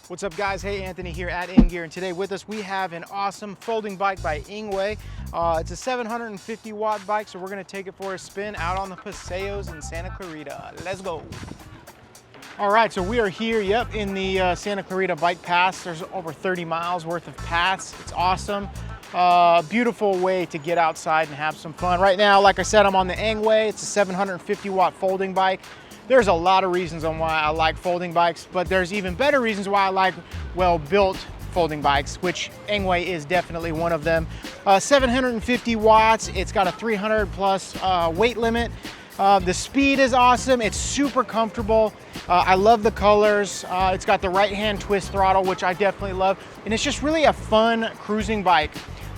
What's up guys, hey Anthony here at inGear, and today with us we have an awesome folding bike by Engwe. It's a 750 watt bike, so we're gonna take it for a spin out on the Paseos in Santa Clarita. Let's go. All right, so we are here, in the Santa Clarita bike pass. There's over 30 miles worth of paths. It's awesome. Beautiful way to get outside and have some fun. Right now, like I said, I'm on the Engwe. It's a 750 watt folding bike. There's a lot of reasons on why I like folding bikes, but there's even better reasons why I like well-built folding bikes, which Engwe is definitely one of them. 750 watts, it's got a 300 plus weight limit. The speed is awesome, it's super comfortable. I love the colors. It's got the right-hand twist throttle, which I definitely love. And it's just really a fun cruising bike.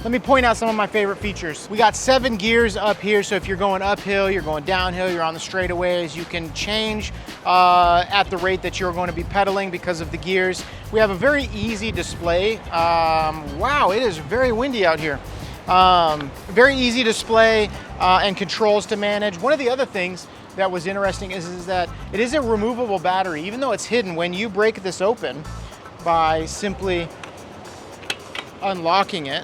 Let me point out some of my favorite features. We got 7 gears up here, so if you're going uphill, you're going downhill, you're on the straightaways, you can change at the rate that you're going to be pedaling because of the gears. We have a very easy display. Wow, it is very windy out here. Very easy display and controls to manage. One of the other things that was interesting is that it is a removable battery. Even though it's hidden, when you break this open by simply unlocking it,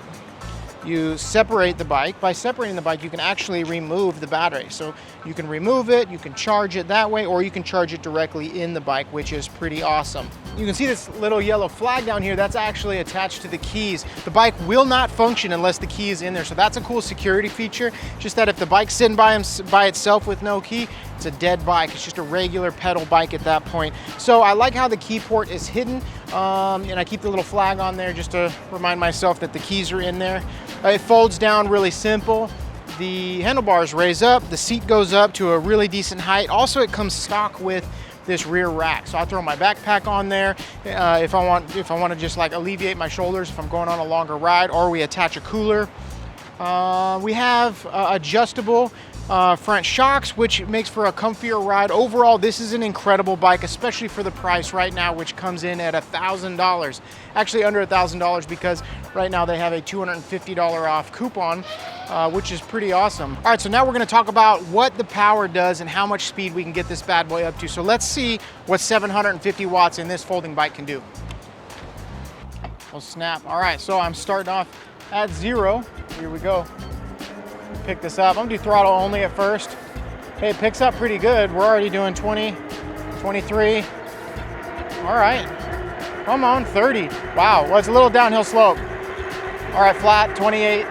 you separate the bike. By separating the bike, you can actually remove the battery. So you can remove it, you can charge it that way, or you can charge it directly in the bike, which is pretty awesome. You can see this little yellow flag down here. That's actually attached to the keys. The bike will not function unless the key is in there. So that's a cool security feature. Just that if the bike's sitting by itself with no key, it's a dead bike. It's just a regular pedal bike at that point. So I like how the key port is hidden. And I keep the little flag on there just to remind myself that the keys are in there. It folds down really simple. The handlebars raise up, the seat goes up to a really decent height. Also, it comes stock with this rear rack. So I throw my backpack on there if I want to just like alleviate my shoulders if I'm going on a longer ride, or we attach a cooler. We have adjustable front shocks, which makes for a comfier ride. Overall, this is an incredible bike, especially for the price right now, which comes in at $1,000. Actually under $1,000, because right now they have a $250 off coupon, which is pretty awesome. All right, so now we're gonna talk about what the power does and how much speed we can get this bad boy up to. So let's see what 750 watts in this folding bike can do. Well, snap. All right, so I'm starting off at 0. Here we go. Pick this up. I'm gonna do throttle only at first. Hey, it picks up pretty good. We're already doing 20, 23. All right, come on, 30. Wow, well, it's a little downhill slope. All right, flat, 28.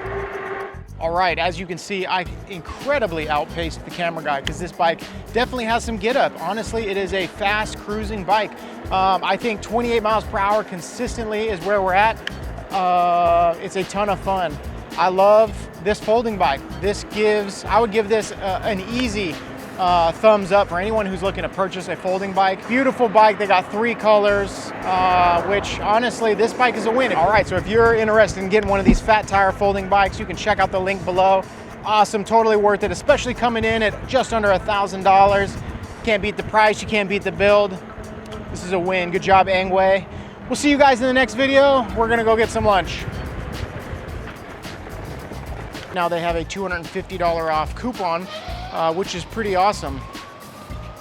All right, as you can see, I incredibly outpaced the camera guy because this bike definitely has some get up. Honestly, it is a fast cruising bike. I think 28 miles per hour consistently is where we're at. It's a ton of fun. I love this folding bike. I would give this an easy thumbs up for anyone who's looking to purchase a folding bike. Beautiful bike. They got 3 colors, which honestly, this bike is a win. All right, so if you're interested in getting one of these fat tire folding bikes, you can check out the link below. Awesome, totally worth it, especially coming in at just under $1,000. Can't beat the price, you can't beat the build. This is a win. Good job, Engwe. We'll see you guys in the next video. We're gonna go get some lunch. Now they have a $250 off coupon, which is pretty awesome.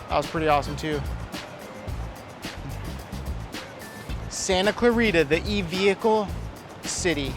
That was pretty awesome too. Santa Clarita, the e-vehicle city.